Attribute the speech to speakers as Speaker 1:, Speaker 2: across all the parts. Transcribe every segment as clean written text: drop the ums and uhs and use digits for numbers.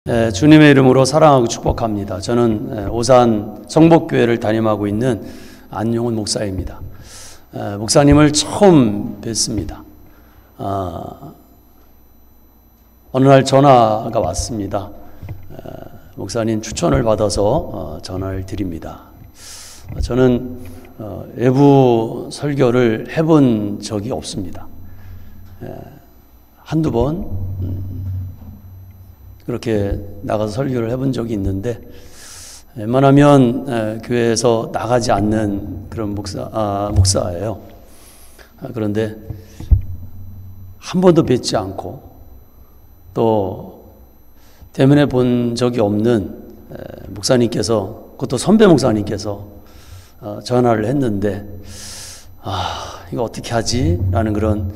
Speaker 1: 주님의 이름으로 사랑하고 축복합니다. 저는 오산 성복교회를 담임하고 있는 안용훈 목사입니다. 목사님을 처음 뵀습니다. 어느 날 전화가 왔습니다. 목사님 추천을 받아서 전화를 드립니다. 저는 외부 설교를 해본 적이 없습니다. 한두 번 그렇게 나가서 설교를 해본 적이 있는데, 웬만하면 교회에서 나가지 않는 그런 목사예요. 그런데 한 번도 뵙지 않고 또 대면해 본 적이 없는 목사님께서, 그것도 선배 목사님께서 전화를 했는데, 이거 어떻게 하지? 라는 그런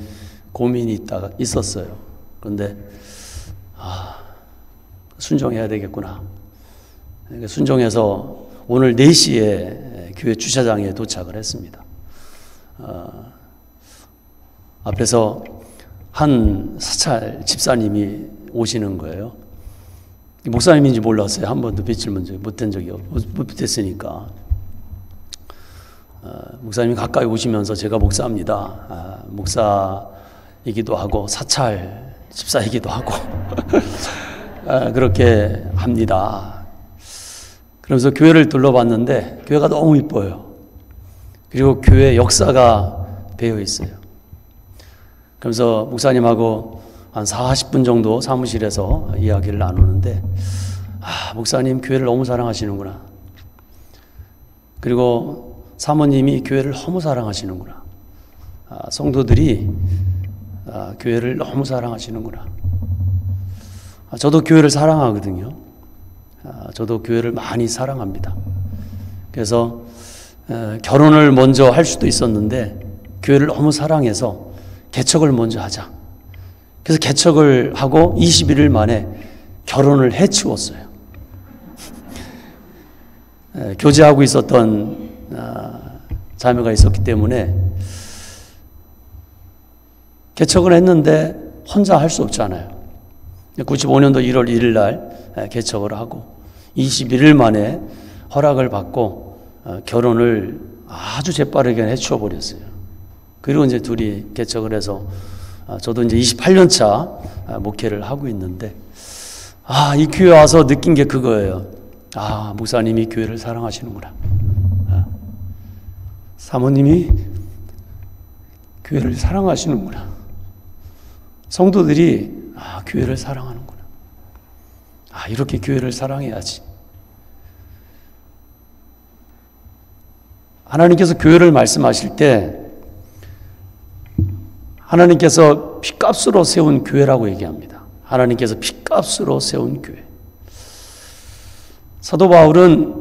Speaker 1: 고민이 있었어요. 그런데 순종해야 되겠구나. 순종해서 오늘 4시에 교회 주차장에 도착을 했습니다. 앞에서 한 사찰 집사님이 오시는 거예요. 목사님인지 몰랐어요. 한 번도 뵙질 못한 적이 못했으니까. 목사님이 가까이 오시면서 제가 목사입니다. 목사이기도 하고 사찰 집사이기도 하고 그렇게 합니다. 그러면서 교회를 둘러봤는데 교회가 너무 이뻐요. 그리고 교회 역사가 배어 있어요. 그러면서 목사님하고 한 40분 정도 사무실에서 이야기를 나누는데, 목사님 교회를 너무 사랑하시는구나. 그리고 사모님이 교회를 너무 사랑하시는구나. 성도들이 교회를 너무 사랑하시는구나. 저도 교회를 사랑하거든요. 저도 교회를 많이 사랑합니다. 그래서 결혼을 먼저 할 수도 있었는데 교회를 너무 사랑해서 개척을 먼저 하자. 그래서 개척을 하고 21일 만에 결혼을 해치웠어요. 교제하고 있었던 자매가 있었기 때문에 개척을 했는데 혼자 할 수 없잖아요. 95년도 1월 1일 날 개척을 하고 21일 만에 허락을 받고 결혼을 아주 재빠르게 해치워 버렸어요. 그리고 이제 둘이 개척을 해서 저도 이제 28년 차 목회를 하고 있는데, 이 교회 와서 느낀 게 그거예요. 목사님이 교회를 사랑하시는구나. 사모님이 교회를 사랑하시는구나. 성도들이 교회를 사랑하는구나. 이렇게 교회를 사랑해야지. 하나님께서 교회를 말씀하실 때 하나님께서 핏값으로 세운 교회라고 얘기합니다. 하나님께서 핏값으로 세운 교회. 사도 바울은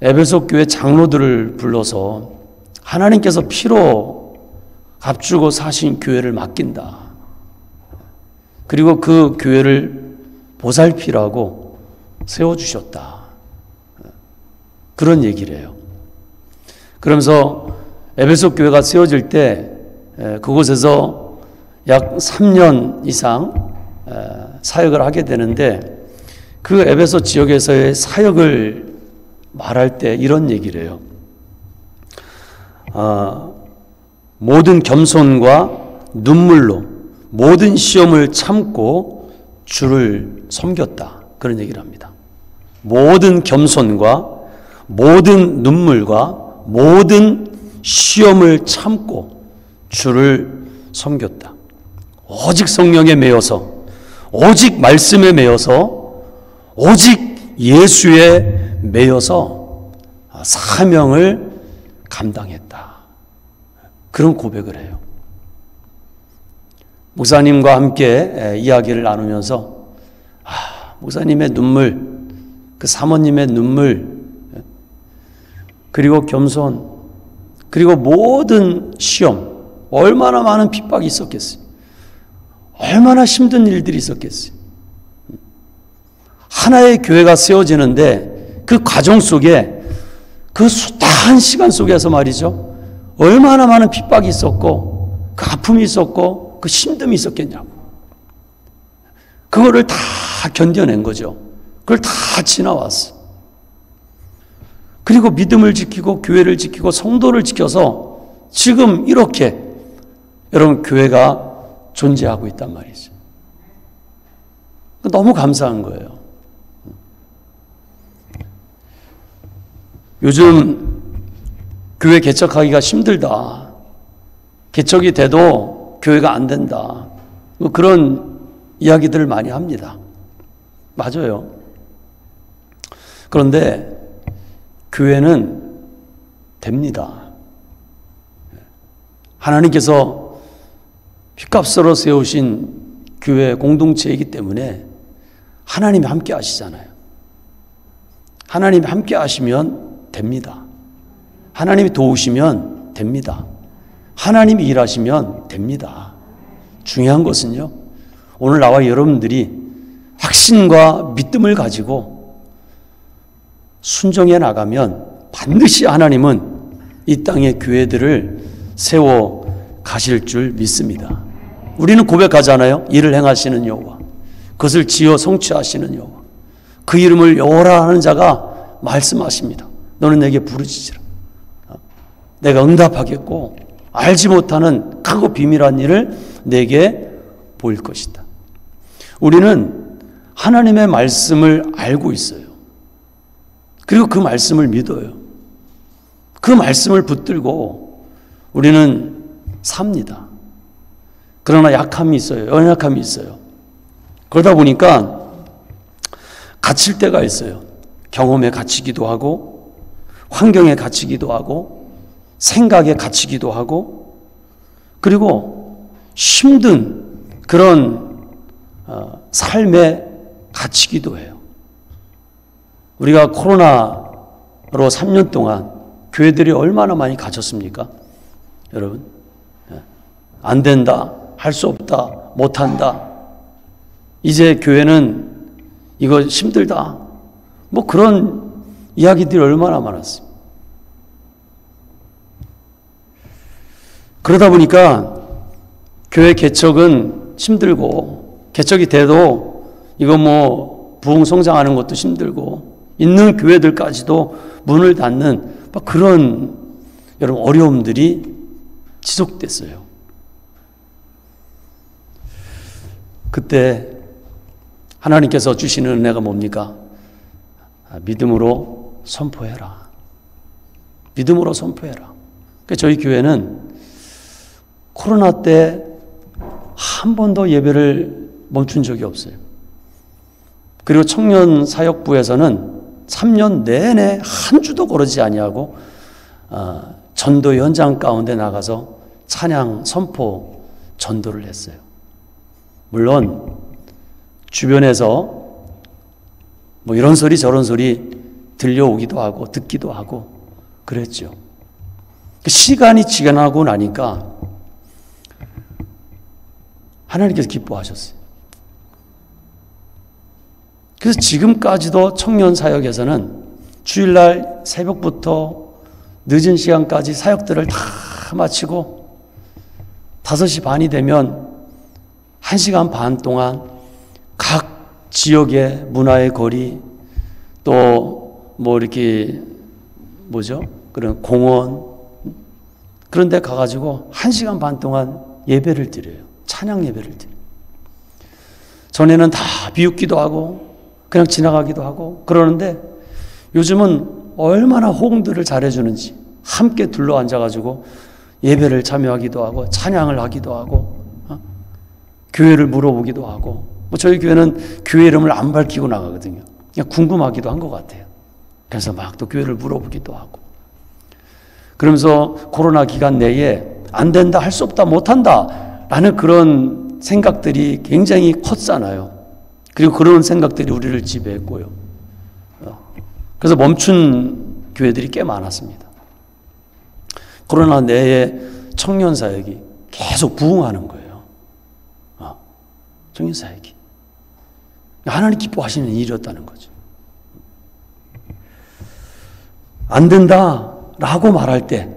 Speaker 1: 에베소 교회 장로들을 불러서 하나님께서 피로 값주고 사신 교회를 맡긴다. 그리고 그 교회를 보살피라고 세워주셨다. 그런 얘기를 해요. 그러면서 에베소 교회가 세워질 때 그곳에서 약 3년 이상 사역을 하게 되는데, 그 에베소 지역에서의 사역을 말할 때 이런 얘기를 해요. 모든 겸손과 눈물로 모든 시험을 참고 주를 섬겼다. 그런 얘기를 합니다. 모든 겸손과 모든 눈물과 모든 시험을 참고 주를 섬겼다. 오직 성령에 매여서, 오직 말씀에 매여서, 오직 예수에 매여서 사명을 감당했다. 그런 고백을 해요. 목사님과 함께 이야기를 나누면서 목사님의 눈물, 그 사모님의 눈물, 그리고 겸손, 그리고 모든 시험, 얼마나 많은 핍박이 있었겠어요. 얼마나 힘든 일들이 있었겠어요. 하나의 교회가 세워지는데 그 과정 속에, 그 숱한 시간 속에서 말이죠, 얼마나 많은 핍박이 있었고 그 아픔이 있었고 그 힘듦이 있었겠냐고. 그거를 다 견뎌낸 거죠. 그걸 다 지나왔어. 그리고 믿음을 지키고 교회를 지키고 성도를 지켜서 지금 이렇게 여러분 교회가 존재하고 있단 말이죠. 너무 감사한 거예요. 요즘 교회 개척하기가 힘들다. 개척이 돼도 교회가 안 된다. 뭐 그런 이야기들을 많이 합니다. 맞아요. 그런데 교회는 됩니다. 하나님께서 핏값으로 세우신 교회 공동체이기 때문에 하나님이 함께 하시잖아요. 하나님이 함께 하시면 됩니다. 하나님이 도우시면 됩니다. 하나님이 일하시면 됩니다. 중요한 것은요, 오늘 나와 여러분들이 확신과 믿음을 가지고 순종해 나가면 반드시 하나님은 이 땅의 교회들을 세워 가실 줄 믿습니다. 우리는 고백하잖아요. 이를 행하시는 여호와, 그것을 지어 성취하시는 여호와, 그 이름을 여호와라 하는 자가 말씀하십니다. 너는 내게 부르짖으라. 내가 응답하겠고 알지 못하는 크고 비밀한 일을 내게 보일 것이다. 우리는 하나님의 말씀을 알고 있어요. 그리고 그 말씀을 믿어요. 그 말씀을 붙들고 우리는 삽니다. 그러나 약함이 있어요. 연약함이 있어요. 그러다 보니까 갇힐 때가 있어요. 경험에 갇히기도 하고, 환경에 갇히기도 하고, 생각에 갇히기도 하고, 그리고 힘든 그런 삶에 갇히기도 해요. 우리가 코로나로 3년 동안 교회들이 얼마나 많이 갇혔습니까? 여러분, 안 된다, 할 수 없다, 못한다, 이제 교회는 이거 힘들다, 뭐 그런 이야기들이 얼마나 많았어요. 그러다 보니까 교회 개척은 힘들고, 개척이 돼도 이거 뭐 부흥 성장하는 것도 힘들고, 있는 교회들까지도 문을 닫는 그런 여러분 어려움들이 지속됐어요. 그때 하나님께서 주시는 은혜가 뭡니까? 믿음으로 선포해라. 믿음으로 선포해라. 그러니까 저희 교회는 코로나 때 한 번도 예배를 멈춘 적이 없어요. 그리고 청년 사역부에서는 3년 내내 한 주도 거르지 아니하고 전도 현장 가운데 나가서 찬양 선포 전도를 했어요. 물론 주변에서 뭐 이런 소리 저런 소리 들려오기도 하고 듣기도 하고 그랬죠. 시간이 지나고 나니까 하나님께서 기뻐하셨어요. 그래서 지금까지도 청년 사역에서는 주일날 새벽부터 늦은 시간까지 사역들을 다 마치고 5시 반이 되면 1시간 반 동안 각 지역의 문화의 거리, 또 뭐 이렇게 그런 공원, 그런 데 가가지고 1시간 반 동안 예배를 드려요. 찬양 예배를 드려요. 전에는 다 비웃기도 하고 그냥 지나가기도 하고 그러는데 요즘은 얼마나 호응들을 잘해주는지 함께 둘러앉아가지고 예배를 참여하기도 하고 찬양을 하기도 하고 교회를 물어보기도 하고, 뭐 저희 교회는 교회 이름을 안 밝히고 나가거든요. 그냥 궁금하기도 한 것 같아요. 그래서 막 또 교회를 물어보기도 하고, 그러면서 코로나 기간 내에 안 된다, 할 수 없다, 못한다 라는 그런 생각들이 굉장히 컸잖아요. 그리고 그런 생각들이 우리를 지배했고요. 그래서 멈춘 교회들이 꽤 많았습니다. 코로나 내에 청년 사역이 계속 부흥하는 거예요. 청년 사역이 하나님 기뻐하시는 일이었다는 거죠. 안 된다라고 말할 때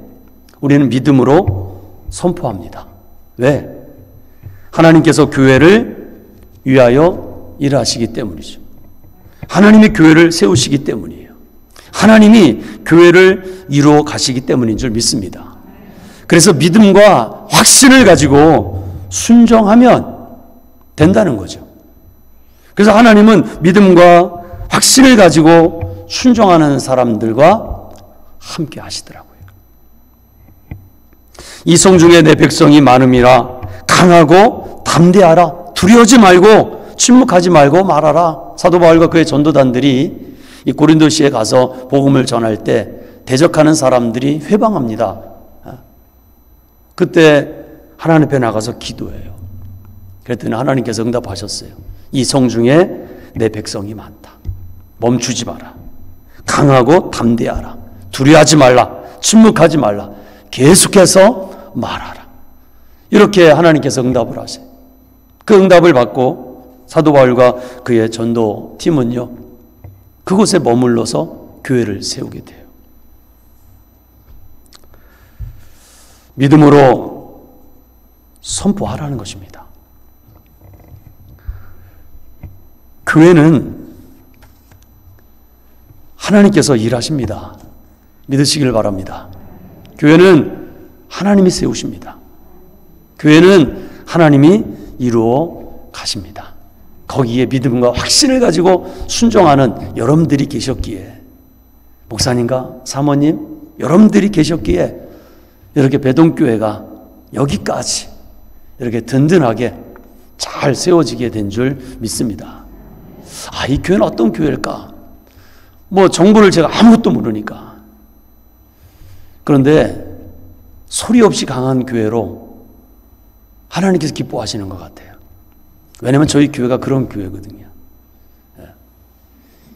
Speaker 1: 우리는 믿음으로 선포합니다. 왜? 하나님께서 교회를 위하여 일하시기 때문이죠. 하나님이 교회를 세우시기 때문이에요. 하나님이 교회를 이루어 가시기 때문인 줄 믿습니다. 그래서 믿음과 확신을 가지고 순종하면 된다는 거죠. 그래서 하나님은 믿음과 확신을 가지고 순종하는 사람들과 함께 하시더라고요. 이 성중에 내 백성이 많음이라 강하고 담대하라. 두려워하지 말고 침묵하지 말고 말하라. 사도 바울과 그의 전도단들이 이 고린도시에 가서 복음을 전할 때 대적하는 사람들이 회방합니다. 그때 하나님 앞에 나가서 기도해요. 그랬더니 하나님께서 응답하셨어요. 이 성중에 내 백성이 많다. 멈추지 마라. 강하고 담대하라. 두려워하지 말라. 침묵하지 말라. 계속해서 말하라. 이렇게 하나님께서 응답을 하세요. 그 응답을 받고 사도 바울과 그의 전도팀은요, 그곳에 머물러서 교회를 세우게 돼요. 믿음으로 선포하라는 것입니다. 교회는 하나님께서 일하십니다. 믿으시길 바랍니다. 교회는 하나님이 세우십니다. 교회는 하나님이 이루어 가십니다. 거기에 믿음과 확신을 가지고 순종하는 여러분들이 계셨기에, 목사님과 사모님 여러분들이 계셨기에 이렇게 배동교회가 여기까지 이렇게 든든하게 잘 세워지게 된 줄 믿습니다. 아, 이 교회는 어떤 교회일까? 뭐 정보를 제가 아무것도 모르니까. 그런데 소리 없이 강한 교회로 하나님께서 기뻐하시는 것 같아요. 왜냐하면 저희 교회가 그런 교회거든요.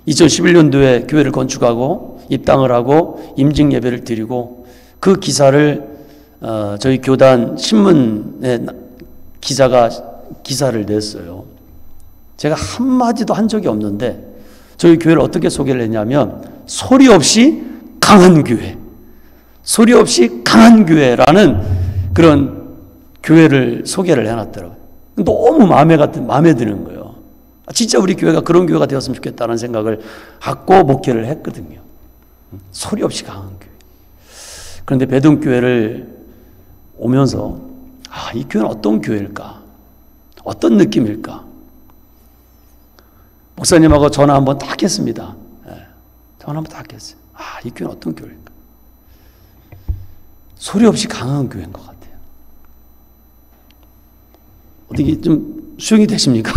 Speaker 1: 2011년도에 교회를 건축하고 입당을 하고 임직 예배를 드리고 그 기사를 저희 교단 신문에 기자가 기사를 냈어요. 제가 한마디도 한 적이 없는데 저희 교회를 어떻게 소개를 했냐면 소리 없이 강한 교회, 소리 없이 강한 교회라는 그런 교회를 소개를 해놨더라고요. 너무 마음에 드는 거예요. 진짜 우리 교회가 그런 교회가 되었으면 좋겠다는 생각을 갖고 목회를 했거든요. 소리 없이 강한 교회. 그런데 배동교회를 오면서 아, 이 교회는 어떤 교회일까? 어떤 느낌일까? 목사님하고 전화 한번 딱 했습니다. 전화 한번 딱 했어요. 아, 이 교회는 어떤 교회일까? 소리 없이 강한 교회인 것 같아요. 어떻게 좀 수용이 되십니까?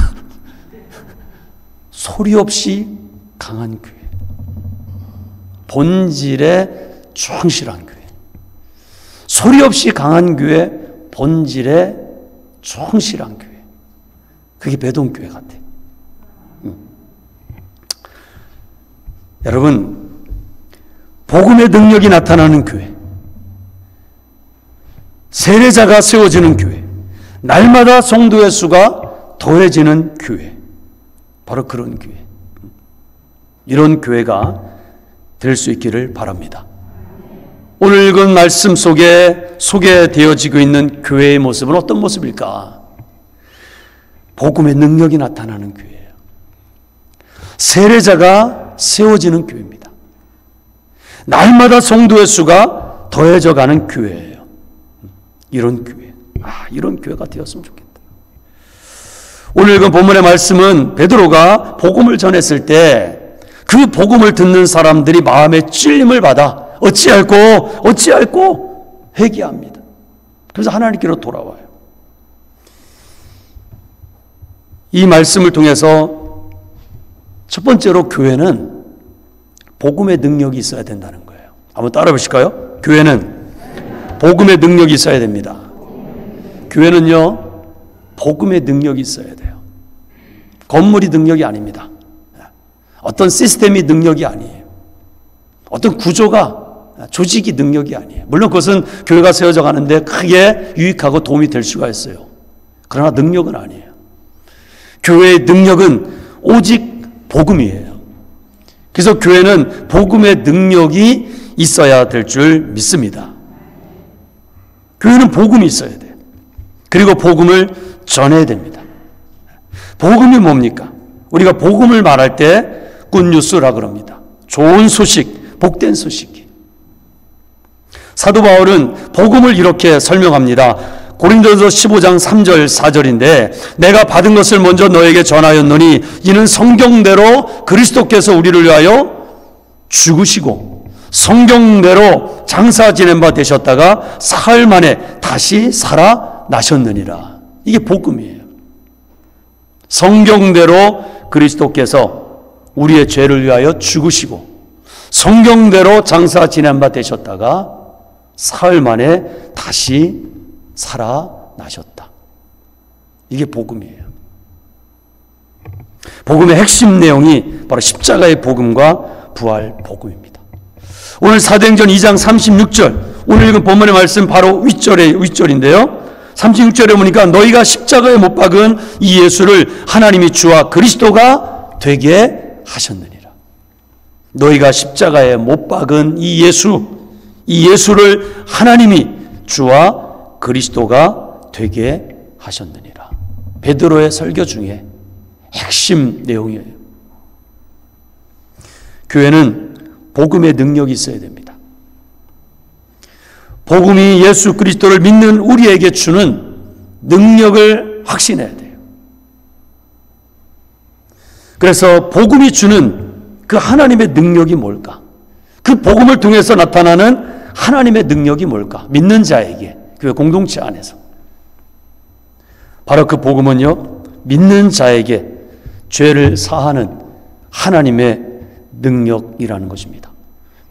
Speaker 1: 소리 없이 강한 교회. 본질에 충실한 교회. 소리 없이 강한 교회, 본질에 충실한 교회. 그게 배동교회 같아요. 여러분, 복음의 능력이 나타나는 교회, 세례자가 세워지는 교회, 날마다 성도의 수가 더해지는 교회, 바로 그런 교회. 이런 교회가 될 수 있기를 바랍니다. 오늘 읽은 말씀 속에 소개되어지고 있는 교회의 모습은 어떤 모습일까? 복음의 능력이 나타나는 교회예요. 세례자가 세워지는 교회입니다. 날마다 성도의 수가 더해져 가는 교회예요. 이런 교회. 아, 이런 교회가 되었으면 좋겠다. 오늘 읽은 본문의 말씀은 베드로가 복음을 전했을 때 그 복음을 듣는 사람들이 마음의 찔림을 받아 어찌할꼬 회개합니다. 그래서 하나님께로 돌아와요. 이 말씀을 통해서 첫 번째로 교회는 복음의 능력이 있어야 된다는 거예요. 한번 따라 보실까요? 교회는 복음의 능력이 있어야 됩니다. 교회는요, 복음의 능력이 있어야 돼요. 건물이 능력이 아닙니다. 어떤 시스템이 능력이 아니에요. 어떤 구조가, 조직이 능력이 아니에요. 물론 그것은 교회가 세워져 가는데 크게 유익하고 도움이 될 수가 있어요. 그러나 능력은 아니에요. 교회의 능력은 오직 복음이에요. 그래서 교회는 복음의 능력이 있어야 될 줄 믿습니다. 교회는 복음이 있어야 돼요. 그리고 복음을 전해야 됩니다. 복음이 뭡니까? 우리가 복음을 말할 때 굿뉴스라 그럽니다. 좋은 소식, 복된 소식. 사도 바울은 복음을 이렇게 설명합니다. 고린도서 15장 3절 4절인데 내가 받은 것을 먼저 너에게 전하였노니 이는 성경대로 그리스도께서 우리를 위하여 죽으시고 성경대로 장사 지낸 바 되셨다가 사흘 만에 다시 살아나셨느니라. 이게 복음이에요. 성경대로 그리스도께서 우리의 죄를 위하여 죽으시고 성경대로 장사 지낸 바 되셨다가 사흘 만에 다시 살아나셨다. 이게 복음이에요. 복음의 핵심 내용이 바로 십자가의 복음과 부활 복음입니다. 오늘 사도행전 2장 36절, 오늘 읽은 본문의 말씀 바로 윗절인데요. 36절에 보니까 너희가 십자가에 못 박은 이 예수를 하나님이 주와 그리스도가 되게 하셨느니라. 너희가 십자가에 못 박은 이 예수를 하나님이 주와 그리스도가 되게 하셨느니라. 베드로의 설교 중에 핵심 내용이에요. 교회는 복음의 능력이 있어야 됩니다. 복음이 예수 그리스도를 믿는 우리에게 주는 능력을 확신해야 돼요. 그래서 복음이 주는 그 하나님의 능력이 뭘까? 그 복음을 통해서 나타나는 하나님의 능력이 뭘까? 믿는 자에게, 교회 공동체 안에서. 바로 그 복음은요, 믿는 자에게 죄를 사하는 하나님의 능력이라는 것입니다.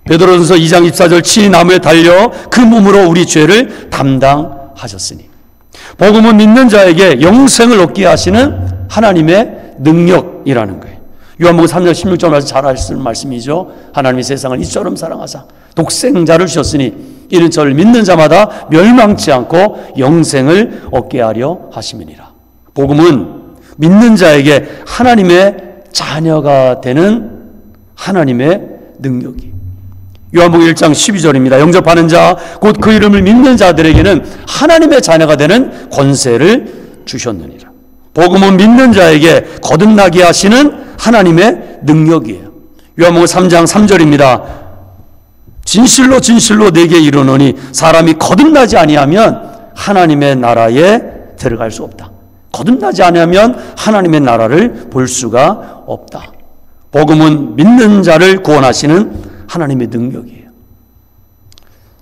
Speaker 1: 베드로전서 2장 24절 친히 나무에 달려 그 몸으로 우리 죄를 담당하셨으니. 복음은 믿는 자에게 영생을 얻게 하시는 하나님의 능력이라는 거예요. 요한복음 3장 16절에서 잘 아시는 말씀이죠. 하나님이 세상을 이처럼 사랑하사 독생자를 주셨으니 이는 저를 믿는 자마다 멸망치 않고 영생을 얻게 하려 하심이니라. 복음은 믿는 자에게 하나님의 자녀가 되는 하나님의 능력이. 요한복음 1장 12절입니다. 영접하는 자 곧 그 이름을 믿는 자들에게는 하나님의 자녀가 되는 권세를 주셨느니라. 복음은 믿는 자에게 거듭나게 하시는 하나님의 능력이에요. 요한복음 3장 3절입니다. 진실로 진실로 내게 이르노니 사람이 거듭나지 아니하면 하나님의 나라에 들어갈 수 없다. 거듭나지 아니하면 하나님의 나라를 볼 수가 없다. 복음은 믿는 자를 구원하시는 하나님의 능력이에요.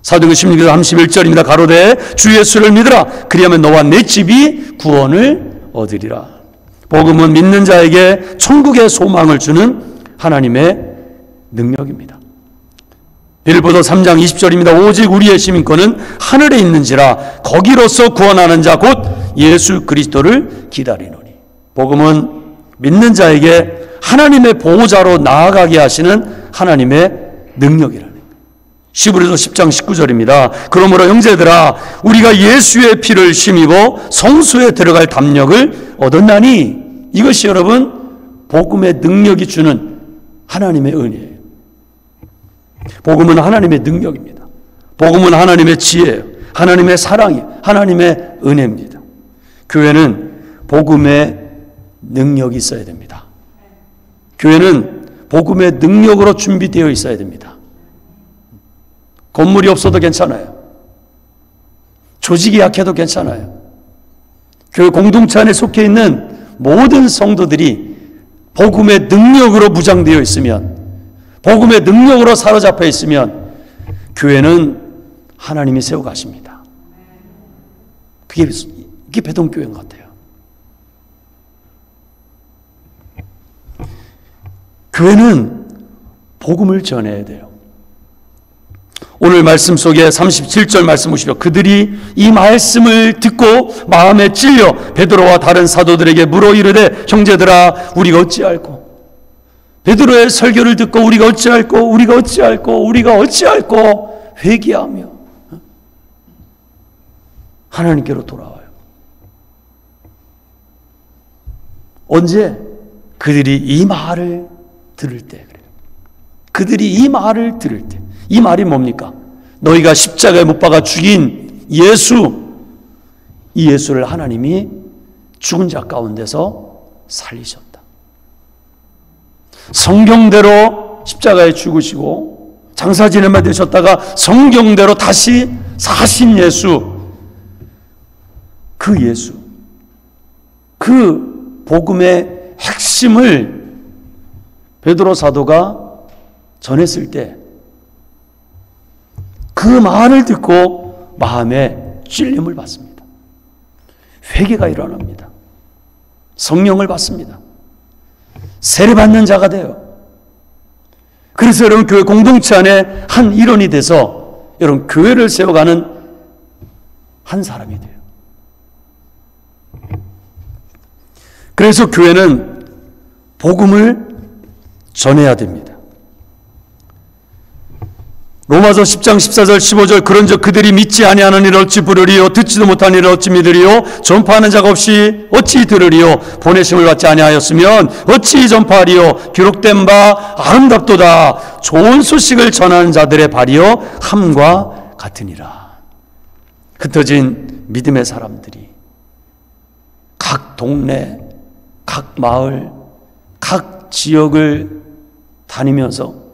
Speaker 1: 사도행전 16장 31절입니다. 가로되 주 예수를 믿으라. 그리하면 너와 내 집이 구원을 얻으리라. 복음은 믿는 자에게 천국의 소망을 주는 하나님의 능력입니다. 빌립보서 3장 20절입니다. 오직 우리의 시민권은 하늘에 있는지라 거기로서 구원하는 자 곧 예수 그리스도를 기다리노니. 복음은 믿는 자에게 하나님의 보호자로 나아가게 하시는 하나님의 능력이라는 거예요. 시브리서 10장 19절입니다. 그러므로 형제들아 우리가 예수의 피를 힘입어 성소에 들어갈 담력을 얻었나니. 이것이 여러분 복음의 능력이 주는 하나님의 은혜예요. 복음은 하나님의 능력입니다. 복음은 하나님의 지혜예요. 하나님의 사랑이에요. 하나님의 은혜입니다. 교회는 복음의 능력이 있어야 됩니다. 교회는 복음의 능력으로 준비되어 있어야 됩니다. 건물이 없어도 괜찮아요. 조직이 약해도 괜찮아요. 교회 공동체 안에 속해 있는 모든 성도들이 복음의 능력으로 무장되어 있으면, 복음의 능력으로 사로잡혀 있으면 교회는 하나님이 세워가십니다. 그게 배동교회인 것 같아요. 교회는 복음을 전해야 돼요. 오늘 말씀 속에 37절 말씀 보시죠. 그들이 이 말씀을 듣고 마음에 찔려 베드로와 다른 사도들에게 물어 이르되 형제들아 우리가 어찌할꼬. 베드로의 설교를 듣고 우리가 어찌할꼬 회개하며 하나님께로 돌아와요. 언제? 그들이 이 말을 들을 때. 그들이 이 말을 들을 때. 이 말이 뭡니까? 너희가 십자가에 못 박아 죽인 예수, 이 예수를 하나님이 죽은 자 가운데서 살리셨다. 성경대로 십자가에 죽으시고 장사 지내마 되셨다가 성경대로 다시 사신 예수, 그 예수, 그 복음의 핵심을 베드로 사도가 전했을 때 그 말을 듣고 마음에 찔림을 받습니다. 회개가 일어납니다. 성령을 받습니다. 세례받는 자가 돼요. 그래서 여러분 교회 공동체 안에 한 일원이 돼서 여러분 교회를 세워가는 한 사람이 돼요. 그래서 교회는 복음을 전해야 됩니다. 로마서 10장 14절 15절 그런즉 그들이 믿지 아니하는 이를 어찌 부르리요 듣지도 못한 이를 어찌 믿으리요 전파하는 자가 없이 어찌 들으리요 보내심을 받지 아니하였으면 어찌 전파하리요 기록된 바 아름답도다 좋은 소식을 전하는 자들의 발이요 함과 같으니라. 흩어진 믿음의 사람들이 각 동네, 각 마을, 각 지역을 다니면서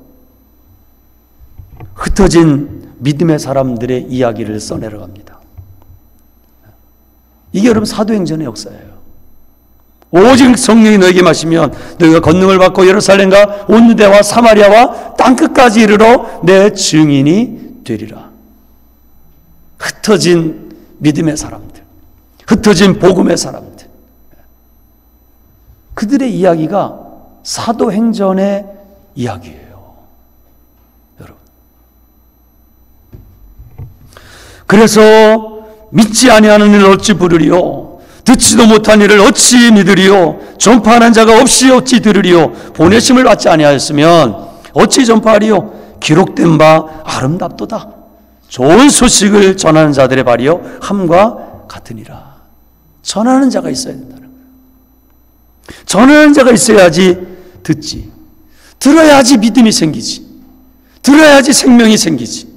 Speaker 1: 흩어진 믿음의 사람들의 이야기를 써내려갑니다. 이게 여러분 사도행전의 역사예요. 오직 성령이 너에게 마시면 너희가 권능을 받고 예루살렘과 온 유대와 사마리아와 땅끝까지 이르러 내 증인이 되리라. 흩어진 믿음의 사람들, 흩어진 복음의 사람들, 그들의 이야기가 사도행전의 이야기예요. 그래서 믿지 아니하는 일을 어찌 부르리요 듣지도 못한 일을 어찌 믿으리요 전파하는 자가 없이 어찌 들으리요 보내심을 받지 아니하였으면 어찌 전파하리요 기록된 바 아름답도다 좋은 소식을 전하는 자들의 발이요 함과 같으니라. 전하는 자가 있어야 된다는 거예요. 전하는 자가 있어야지 듣지, 들어야지 믿음이 생기지, 들어야지 생명이 생기지.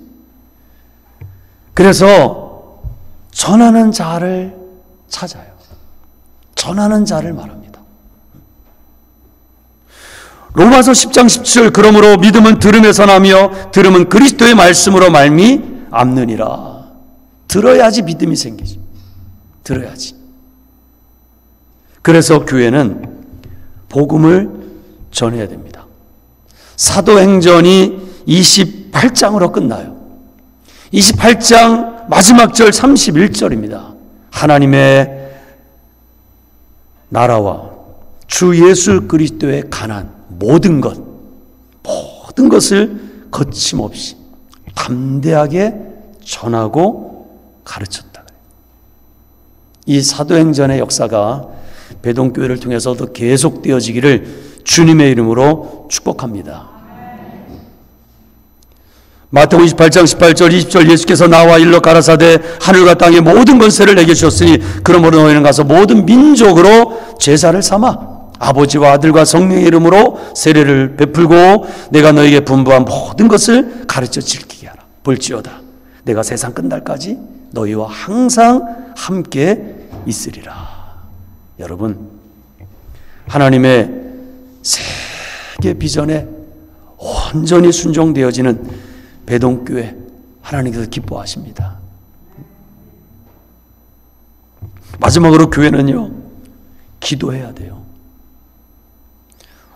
Speaker 1: 그래서 전하는 자를 찾아요. 전하는 자를 말합니다. 로마서 10장 17절 그러므로 믿음은 들음에서 나며 들음은 그리스도의 말씀으로 말미암느니라. 들어야지 믿음이 생기지. 들어야지. 그래서 교회는 복음을 전해야 됩니다. 사도행전이 28장으로 끝나요. 28장 마지막 절 31절입니다. 하나님의 나라와 주 예수 그리스도에 관한 모든 것을 거침없이 담대하게 전하고 가르쳤다. 이 사도행전의 역사가 배동교회를 통해서도 계속되어지기를 주님의 이름으로 축복합니다. 마태복음 28장 18절 20절 예수께서 나와 일러 가라사대 하늘과 땅의 모든 권세를 내게 주셨으니 그러므로 너희는 가서 모든 민족으로 제사를 삼아 아버지와 아들과 성령의 이름으로 세례를 베풀고 내가 너에게 분부한 모든 것을 가르쳐 지키게 하라. 볼지어다 내가 세상 끝날까지 너희와 항상 함께 있으리라. 여러분, 하나님의 세계 비전에 온전히 순종되어지는 배동교회 하나님께서 기뻐하십니다. 마지막으로 교회는요, 기도해야 돼요.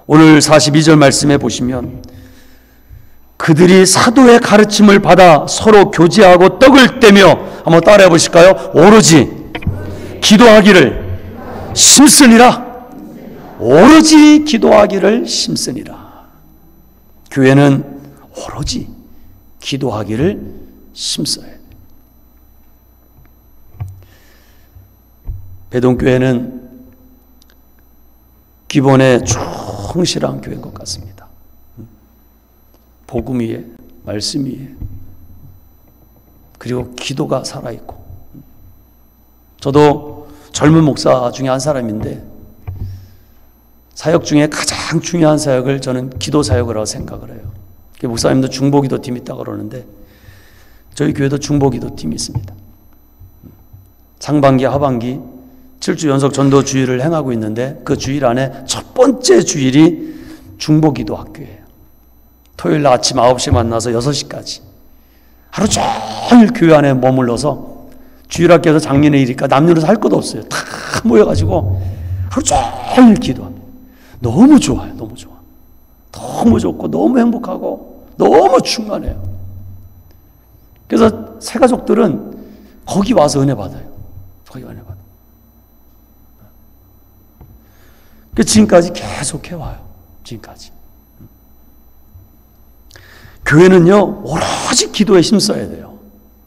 Speaker 1: 오늘 42절 말씀에 보시면 그들이 사도의 가르침을 받아 서로 교제하고 떡을 떼며 한번 따라해 보실까요? 오로지 기도하기를 심쓰니라. 오로지 기도하기를 심쓰니라. 교회는 오로지 기도하기를 심써야 해요. 배동교회는 기본에 충실한 교회인 것 같습니다. 복음 위에, 말씀 위에, 그리고 기도가 살아있고. 저도 젊은 목사 중에 한 사람인데 사역 중에 가장 중요한 사역을 저는 기도 사역이라고 생각을 해요. 목사님도 중보기도팀 있다고 그러는데 저희 교회도 중보기도팀이 있습니다. 상반기, 하반기 7주 연속 전도 주일을 행하고 있는데 그 주일 안에 첫 번째 주일이 중보기도 학교예요. 토요일 날 아침 9시에 만나서 6시까지 하루 종일 교회 안에 머물러서 주일학교에서 작년에 일이니까 남녀노소 할 것도 없어요. 다 모여가지고 하루 종일 기도합니다. 너무 좋아요. 너무 좋아. 너무 좋고 너무 행복하고 너무 충만해요. 그래서 새 가족들은 거기 와서 은혜 받아요. 거기 은혜 받아요. 그 지금까지 계속 해와요. 지금까지. 교회는요, 오로지 기도에 힘써야 돼요.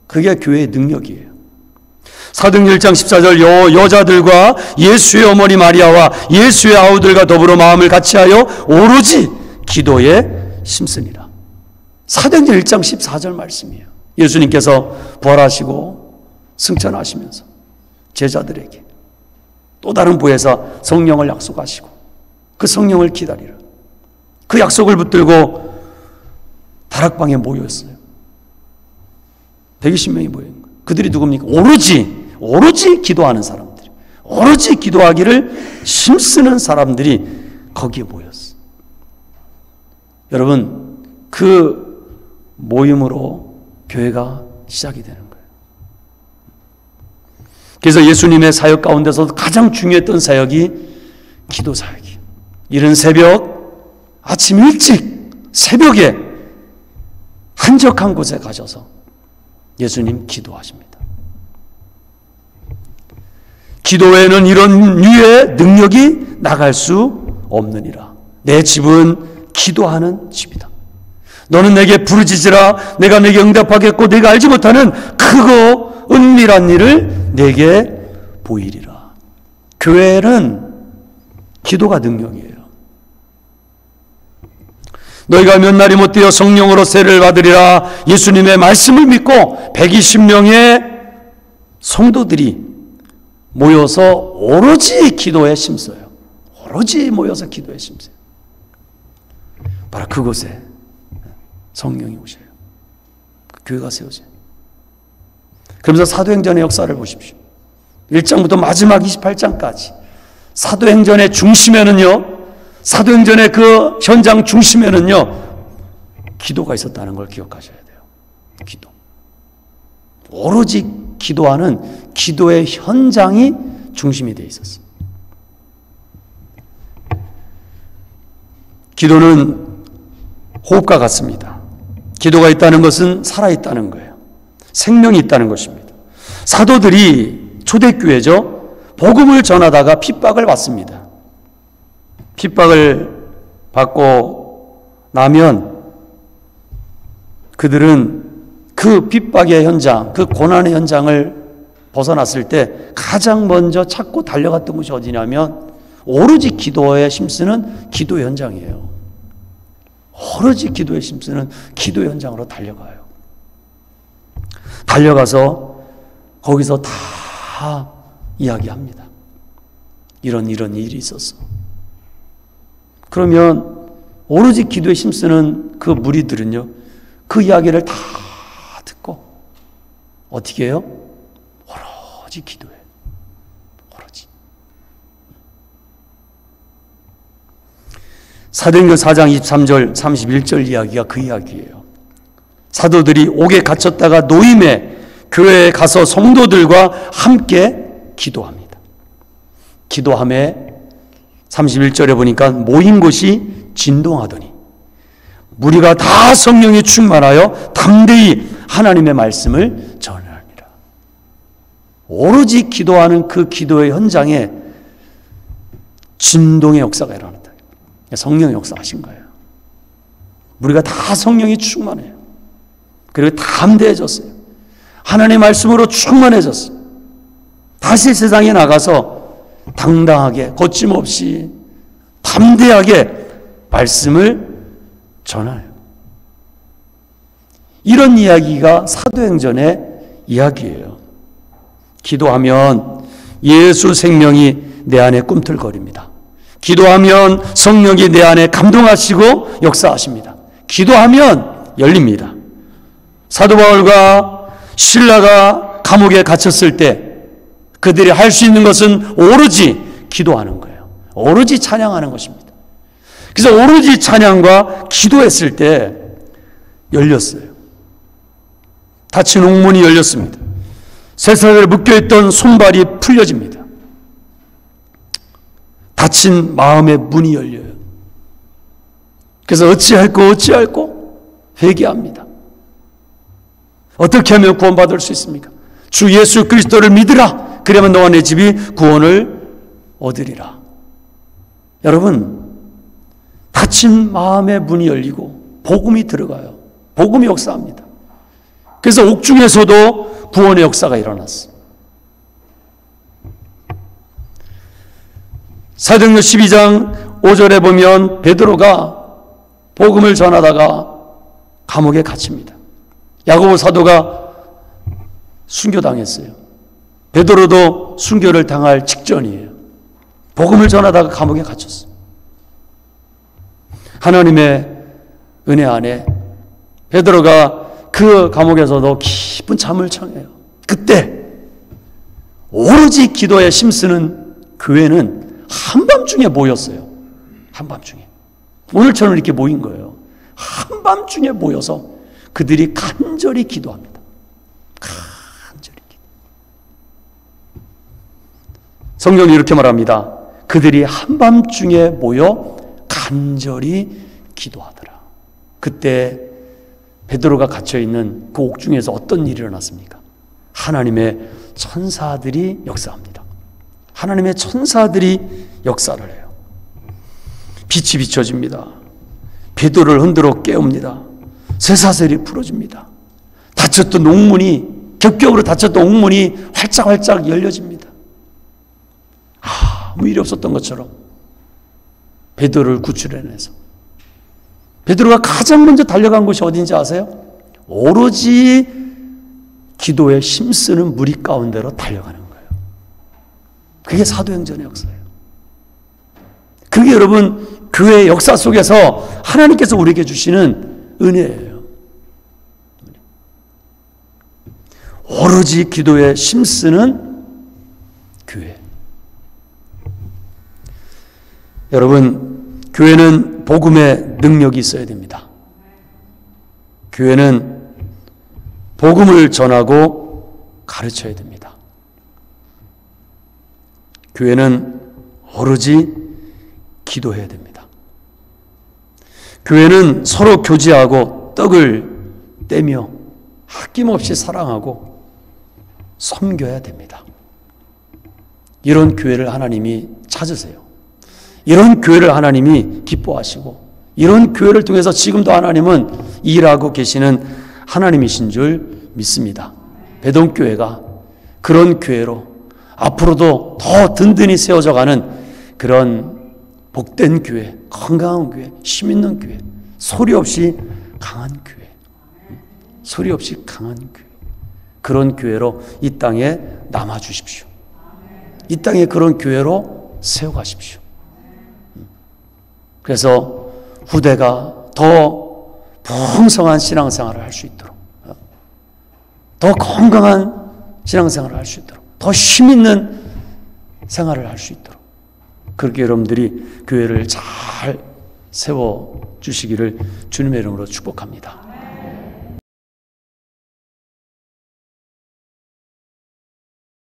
Speaker 1: 그게 교회의 능력이에요. 사도행전 1장 14절 여자들과 예수의 어머니 마리아와 예수의 아우들과 더불어 마음을 같이하여 오로지 기도에 힘쓰니라. 사도행전 1장 14절 말씀이에요. 예수님께서 부활하시고 승천하시면서 제자들에게 또 다른 부에서 성령을 약속하시고 그 성령을 기다리라. 그 약속을 붙들고 다락방에 모였어요. 120명이 모인 거예요. 그들이 누굽니까? 오로지 기도하는 사람들, 오로지 기도하기를 힘쓰는 사람들이 거기에 모였어요. 여러분, 그 모임으로 교회가 시작이 되는 거예요. 그래서 예수님의 사역 가운데서도 가장 중요했던 사역이 기도 사역이에요. 이른 새벽, 아침 일찍 새벽에 한적한 곳에 가셔서 예수님 기도하십니다. 기도에는 이런 류의 능력이 나갈 수 없느니라. 내 집은 기도하는 집이다. 너는 내게 부르짖으라. 내가 내게 응답하겠고 내가 알지 못하는 크고 은밀한 일을 내게 보이리라. 교회는 기도가 능력이에요. 너희가 몇 날이 못 되어 성령으로 세례를 받으리라. 예수님의 말씀을 믿고 120명의 성도들이 모여서 오로지 기도에 힘써요. 오로지 모여서 기도에 힘써요. 바로 그곳에 성령이 오셔요. 교회가 세워져요. 그러면서 사도행전의 역사를 보십시오. 1장부터 마지막 28장까지 사도행전의 중심에는요, 사도행전의 그 현장 중심에는요, 기도가 있었다는 걸 기억하셔야 돼요. 기도. 오로지 기도하는 기도의 현장이 중심이 되어 있었어요. 기도는 호흡과 같습니다. 기도가 있다는 것은 살아있다는 거예요. 생명이 있다는 것입니다. 사도들이 초대교회죠. 복음을 전하다가 핍박을 받습니다. 핍박을 받고 나면 그들은 그 핍박의 현장, 그 고난의 현장을 벗어났을 때 가장 먼저 찾고 달려갔던 곳이 어디냐면 오로지 기도에 힘쓰는 기도 현장이에요. 오로지 기도에 힘쓰는 기도 현장으로 달려가요. 달려가서 거기서 다 이야기합니다. 이런 일이 있었어. 그러면 오로지 기도에 힘쓰는 그 무리들은요, 그 이야기를 다 듣고 어떻게 해요? 오로지 기도해. 오로지. 사도행전 4장 23절 31절 이야기가 그 이야기예요. 사도들이 옥에 갇혔다가 노임에 교회에 가서 성도들과 함께 기도합니다. 기도함에 31절에 보니까 모인 곳이 진동하더니 무리가 다 성령에 충만하여 담대히 하나님의 말씀을 전하니라. 오로지 기도하는 그 기도의 현장에 진동의 역사가 일어났다. 성령의 역사하신 거예요. 우리가 다 성령이 충만해요. 그리고 담대해졌어요. 하나님의 말씀으로 충만해졌어요. 다시 세상에 나가서 당당하게 거침없이 담대하게 말씀을 전하요. 이런 이야기가 사도행전의 이야기예요. 기도하면 예수 생명이 내 안에 꿈틀거립니다. 기도하면 성령이 내 안에 감동하시고 역사하십니다. 기도하면 열립니다. 사도 바울과 실라가 감옥에 갇혔을 때 그들이 할 수 있는 것은 오로지 기도하는 거예요. 오로지 찬양하는 것입니다. 그래서 오로지 찬양과 기도했을 때 열렸어요. 닫힌 옥문이 열렸습니다. 세상에 묶여있던 손발이 풀려집니다. 닫힌 마음의 문이 열려요. 그래서 어찌할꼬 회개합니다. 어떻게 하면 구원받을 수 있습니까? 주 예수 그리스도를 믿으라. 그러면 너와 내 집이 구원을 얻으리라. 여러분, 닫힌 마음의 문이 열리고 복음이 들어가요. 복음이 역사합니다. 그래서 옥중에서도 구원의 역사가 일어났습니다. 사도행전 12장 5절에 보면 베드로가 복음을 전하다가 감옥에 갇힙니다. 야고보 사도가 순교당했어요. 베드로도 순교를 당할 직전이에요. 복음을 전하다가 감옥에 갇혔어요. 하나님의 은혜 안에 베드로가 그 감옥에서도 깊은 잠을 청해요. 그때 오로지 기도에 힘쓰는 교회는 한밤중에 모였어요. 한밤중에. 오늘처럼 이렇게 모인 거예요. 한밤중에 모여서 그들이 간절히 기도합니다. 간절히 기도. 성경이 이렇게 말합니다. 그들이 한밤중에 모여 간절히 기도하더라. 그때 베드로가 갇혀있는 그 옥중에서 어떤 일이 일어났습니까? 하나님의 천사들이 역사합니다. 하나님의 천사들이 역사를 해요. 빛이 비춰집니다. 베드로를 흔들어 깨웁니다. 쇠사슬이 풀어집니다. 닫혔던 옥문이, 겹겹으로 닫혔던 옥문이 활짝활짝 열려집니다. 아무 일이 없었던 것처럼 베드로를 구출해내서, 베드로가 가장 먼저 달려간 곳이 어딘지 아세요? 오로지 기도에 힘쓰는 무리 가운데로 달려가는 거예요. 그게 사도행전의 역사예요. 그게 여러분 교회의 역사 속에서 하나님께서 우리에게 주시는 은혜예요. 오로지 기도에 힘쓰는 교회. 여러분, 교회는 복음의 능력이 있어야 됩니다. 교회는 복음을 전하고 가르쳐야 됩니다. 교회는 오로지 기도해야 됩니다. 교회는 서로 교제하고 떡을 떼며 아낌없이 사랑하고 섬겨야 됩니다. 이런 교회를 하나님이 찾으세요. 이런 교회를 하나님이 기뻐하시고, 이런 교회를 통해서 지금도 하나님은 일하고 계시는 하나님이신 줄 믿습니다. 배동교회가 그런 교회로 앞으로도 더 든든히 세워져가는 그런 복된 교회, 건강한 교회, 힘 있는 교회, 소리 없이 강한 교회, 소리 없이 강한 교회, 그런 교회로 이 땅에 남아주십시오. 이 땅에 그런 교회로 세워가십시오. 그래서 후대가 더 풍성한 신앙생활을 할 수 있도록, 더 건강한 신앙생활을 할 수 있도록, 더 힘있는 생활을 할 수 있도록, 그렇게 여러분들이 교회를 잘 세워주시기를 주님의 이름으로 축복합니다.